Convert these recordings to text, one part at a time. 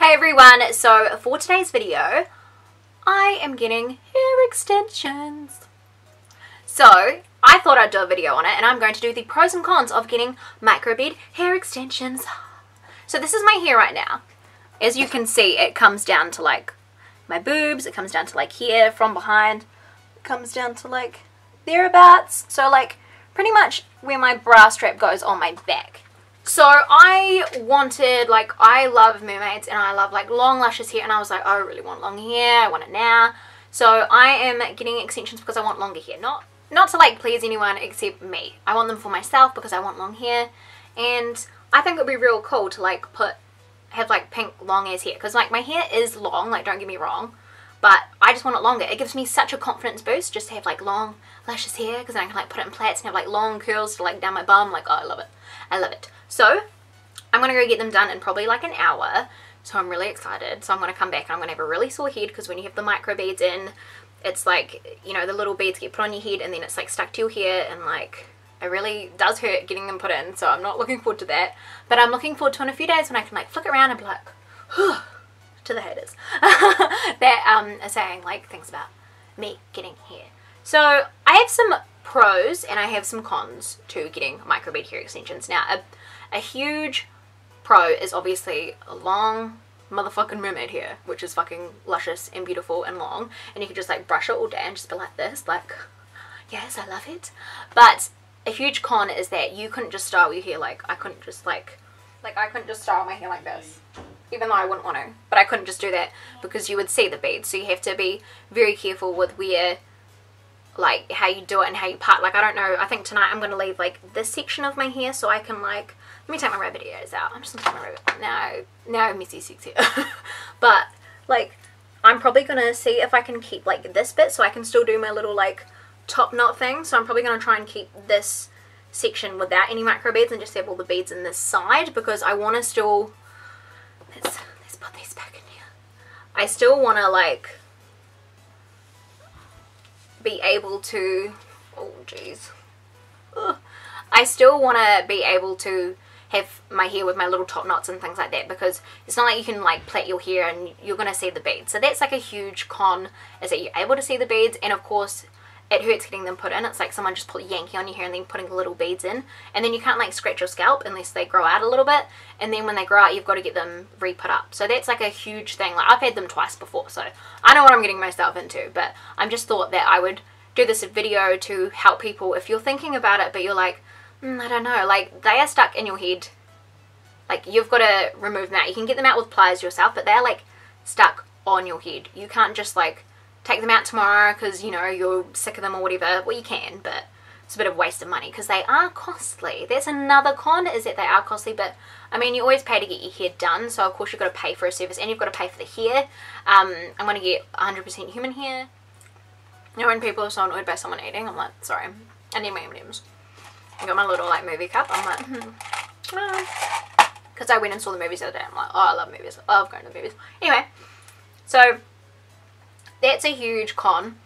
Hey everyone, so for today's video, I am getting hair extensions. So, I thought I'd do a video on it, and I'm going to do the pros and cons of getting microbead hair extensions. So this is my hair right now. As you can see, it comes down to like my boobs, it comes down to like here from behind, it comes down to like thereabouts. So like pretty much where my bra strap goes on my back. So I wanted, like, I love mermaids and I love like long luscious hair, and I was like, I really want long hair, I want it now. So I am getting extensions because I want longer hair, not to like please anyone except me. I want them for myself because I want long hair, and I think it would be real cool to like have like pink long ass hair, because like my hair is long, like don't get me wrong, but I just want it longer. It gives me such a confidence boost just to have like long luscious hair, because then I can like put it in plaits and have like long curls to like down my bum. Like, oh, I love it, I love it. So I'm gonna go get them done in probably like an hour, so I'm really excited. So I'm gonna come back and I'm gonna have a really sore head, because when you have the micro beads in, it's like, you know, the little beads get put on your head and then it's like stuck to your hair, and like it really does hurt getting them put in. So I'm not looking forward to that, but I'm looking forward to in a few days when I can like flick around and be like, whew, to the haters that are saying like things about me getting hair. So I have some pros and I have some cons to getting microbead hair extensions. Now a huge pro is obviously a long motherfucking mermaid hair, which is fucking luscious and beautiful and long, and you can just like brush it all day and just be like this, like, yes, I love it. But a huge con is that you couldn't just style your hair like I couldn't just like I couldn't just style my hair like this, even though I wouldn't want to, but I couldn't just do that because you would see the beads. So you have to be very careful with where, like, how you do it and how you part. Like, I don't know, I think tonight I'm going to leave like this section of my hair so I can like, let me take my rabbit ears out. I'm just going to take my rabbit, now messy sex here. But like, I'm probably going to see if I can keep like this bit so I can still do my little like top knot thing. So I'm probably going to try and keep this section without any micro beads and just have all the beads in this side, because I want to still, let's put these back in here. I still want to like be able to, oh jeez, I still want to be able to have my hair with my little top knots and things like that, because it's not like you can like plait your hair and you're going to see the beads. So that's like a huge con, is that you're able to see the beads, and of course it hurts getting them put in. It's like someone just put yanky on your hair and then putting the little beads in, and then you can't like scratch your scalp unless they grow out a little bit, and then when they grow out you've got to get them re-put up. So that's like a huge thing. Like, I've had them twice before, so I know what I'm getting myself into, but I'm just thought that I would do this video to help people if you're thinking about it but you're like, I don't know, like they are stuck in your head. Like, you've got to remove them out. You can get them out with pliers yourself, but they're like stuck on your head. You can't just like take them out tomorrow because, you know, you're sick of them or whatever. Well, you can, but it's a bit of a waste of money because they are costly. That's another con, is that they are costly, but I mean, you always pay to get your hair done, so of course you've got to pay for a service and you've got to pay for the hair. I'm going to get 100% human hair. You know, when people are so annoyed by someone eating, I'm like, sorry, I need my M&Ms. I got my little like movie cup. I'm like, because I went and saw the movies the other day. I'm like, oh, I love movies. I love going to the movies. Anyway, so that's a huge con,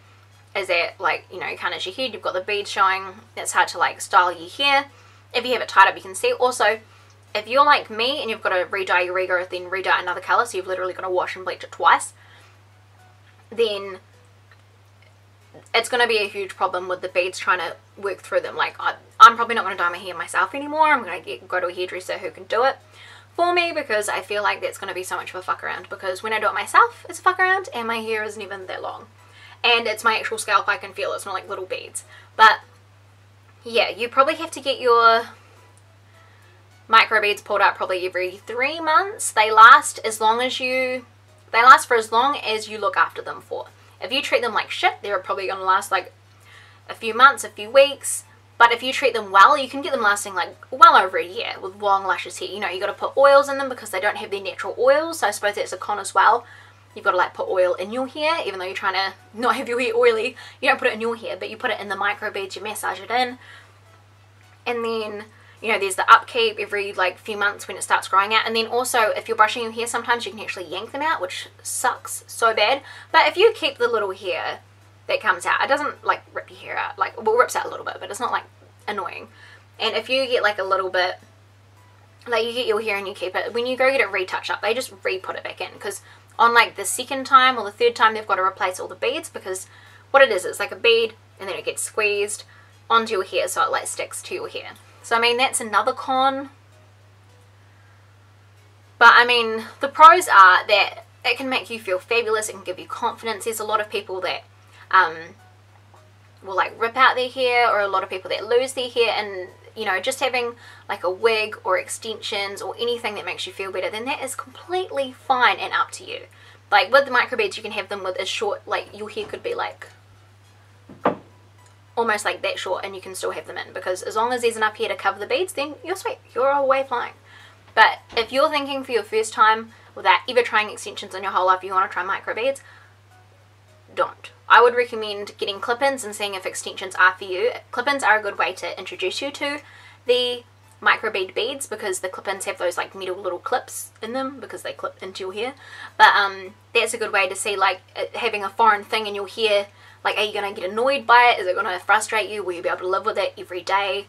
is that, like, you know, you can't touch your head, you've got the beads showing. It's hard to like style your hair. If you have it tied up, you can see. Also, if you're like me and you've got to re-dye your regrowth, then re-dye another colour, so you've literally got to wash and bleach it twice, then it's going to be a huge problem with the beads trying to work through them. Like, I'm probably not going to dye my hair myself anymore. I'm going to go to a hairdresser who can do it for me, because I feel like that's going to be so much of a fuck around, because when I do it myself it's a fuck around and my hair isn't even that long, and it's my actual scalp. I can feel it. It's not like little beads. But yeah, you probably have to get your micro beads pulled out probably every 3 months. They last for as long as you look after them for. If you treat them like shit, they're probably going to last like a few months, a few weeks. But if you treat them well, you can get them lasting like well over a year with long luscious hair. You know, you got to put oils in them because they don't have their natural oils. So I suppose that's a con as well. You've got to like put oil in your hair, even though you're trying to not have your hair oily. You don't put it in your hair, but you put it in the micro beads, you massage it in. And then, you know, there's the upkeep every like few months when it starts growing out. And then also, if you're brushing your hair, sometimes you can actually yank them out, which sucks so bad. But if you keep the little hair that comes out, it doesn't like rip your hair out. Like, well, it rips out a little bit, but it's not like annoying. And if you get like a little bit like you get your hair and you keep it. When you go get it retouched up, they just re-put it back in, because on like the second time or the third time they've got to replace all the beads, because what it is, it's like a bead and then it gets squeezed onto your hair so it like sticks to your hair. So I mean, that's another con. But I mean, the pros are that it can make you feel fabulous, it can give you confidence. There's a lot of people that will like rip out their hair, or a lot of people that lose their hair, and you know, just having like a wig or extensions or anything that makes you feel better, then that is completely fine and up to you. Like with the microbeads, you can have them with as short, like your hair could be like almost like that short and you can still have them in, because as long as there's enough hair to cover the beads, then you're sweet, you're away flying. But if you're thinking for your first time without ever trying extensions in your whole life, you want to try microbeads, don't. I would recommend getting clip-ins and seeing if extensions are for you. Clip-ins are a good way to introduce you to the microbead beads, because the clip-ins have those like metal little clips in them because they clip into your hair. But that's a good way to see like having a foreign thing in your hair. Like, are you going to get annoyed by it? Is it going to frustrate you? Will you be able to live with it every day?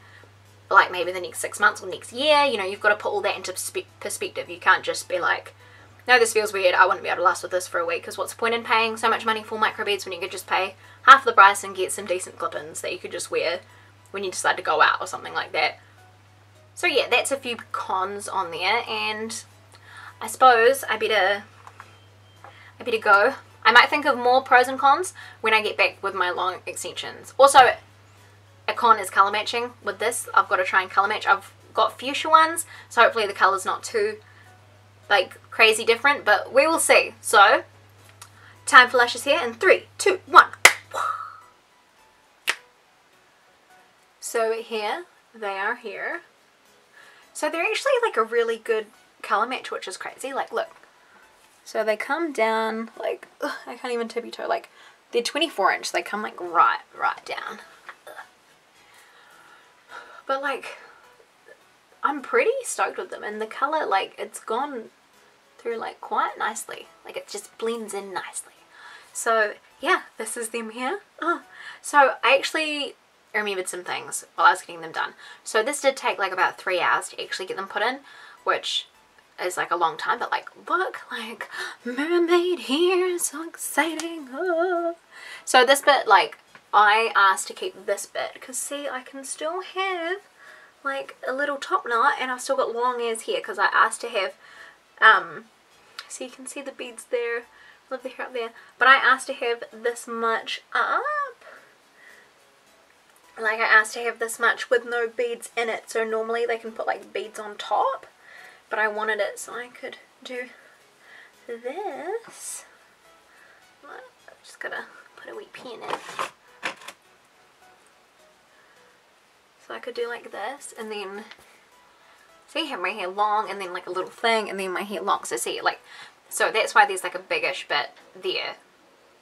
Like maybe the next 6 months or next year? You know, you've got to put all that into perspective. You can't just be like, no, this feels weird, I wouldn't be able to last with this for a week, because what's the point in paying so much money for microbeads when you could just pay half the price and get some decent clip-ins that you could just wear when you decide to go out or something like that. So yeah, that's a few cons on there, and I suppose I better go. I might think of more pros and cons when I get back with my long extensions. Also, a con is colour matching with this. I've got to try and colour match. I've got fuchsia ones, so hopefully the colour's not too like crazy different, but we will see. So time for lashes here in 3, 2, 1. So here they are here. So they're actually like a really good colour match, which is crazy. Like look, so they come down like, ugh, I can't even tippy toe, like they're 24-inch, they come like right down. Ugh. But like I'm pretty stoked with them, and the colour, like it's gone through like quite nicely, like it just blends in nicely. So yeah, this is them here. So I actually remembered some things while I was getting them done. So this did take like about 3 hours to actually get them put in, which is like a long time, but like look, like mermaid here, so exciting. So this bit, like I asked to keep this bit because see, I can still have like a little top knot and I've still got long ears here, because I asked to have so you can see the beads there, love the hair up there, but I asked to have this much up, like I asked to have this much with no beads in it. So normally they can put like beads on top, but I wanted it so I could do this. I'm just gonna put a wee pin in. So I could do like this, and then see, have my hair long and then like a little thing and then my hair long. So see, like, so that's why there's like a biggish bit there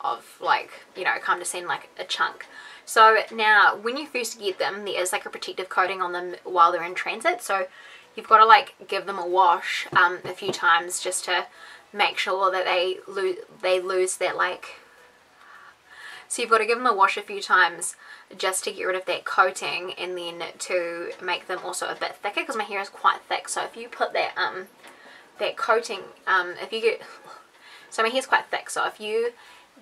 of like, you know, kind of seeing like a chunk. So now when you first get them, there is like a protective coating on them while they're in transit. So you've got to like give them a wash a few times just to make sure that they lose that like, so you've got to give them a wash a few times just to get rid of that coating, and then to make them also a bit thicker, because my hair is quite thick. So if you put that that coating, if you get, so my hair's quite thick, so if you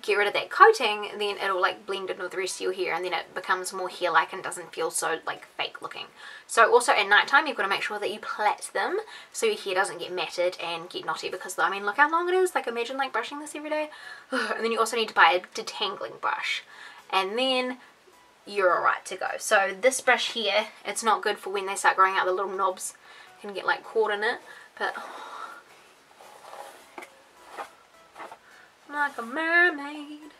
get rid of that coating, then it'll like blend in with the rest of your hair, and then it becomes more hair-like and doesn't feel so like fake looking. So also at night time, you've got to make sure that you plait them so your hair doesn't get matted and get knotty, because I mean, look how long it is. Like imagine like brushing this every day. And then you also need to buy a detangling brush, and then you're alright to go. So this brush here, it's not good for when they start growing out, the little knobs can get like caught in it, but I'm like a mermaid.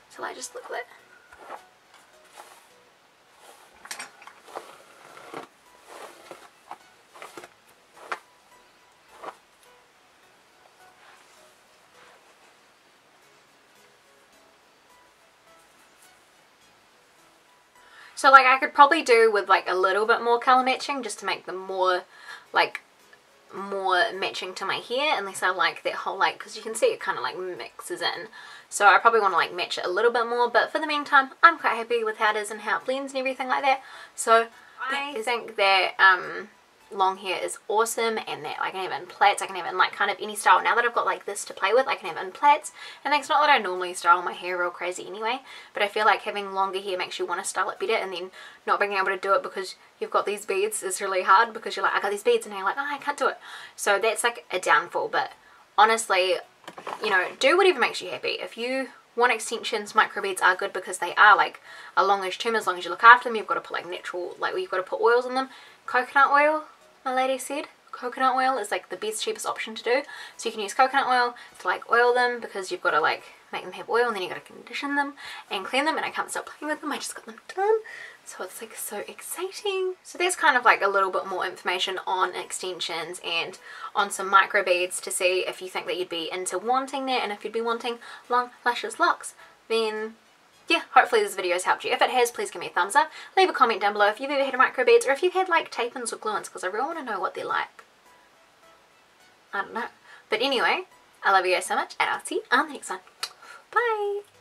So I just look at that. So like I could probably do with like a little bit more colour matching just to make them more like more matching to my hair, unless I like that whole like, because you can see it kind of like mixes in. So I probably want to like match it a little bit more, but for the meantime I'm quite happy with how it is and how it blends and everything like that. So I think that long hair is awesome, and that I can have it in plaits, I can have it in like kind of any style. Now that I've got like this to play with, I can have it in plaits, and it's not that I normally style my hair real crazy anyway, but I feel like having longer hair makes you want to style it better, and then not being able to do it because you've got these beads is really hard, because you're like, I got these beads, and you're like, oh, I can't do it. So that's like a downfall. But honestly, you know, do whatever makes you happy. If you want extensions, microbeads are good because they are like a longish term as long as you look after them. You've got to put like natural, like you've got to put oils in them. Coconut oil, my lady said, coconut oil is like the best, cheapest option to do. So you can use coconut oil to like oil them, because you've got to like make them have oil, and then you've got to condition them and clean them, and I can't stop playing with them. I just got them done, so it's like so exciting. So there's kind of like a little bit more information on extensions and on some microbeads to see if you think that you'd be into wanting that, and if you'd be wanting long luscious locks, then yeah, hopefully this video has helped you. If it has, please give me a thumbs up. Leave a comment down below if you've ever had microbeads, or if you've had like tape-ins or glue-ins, because I really want to know what they're like. I don't know. But anyway, I love you guys so much, and I'll see you on the next one. Bye!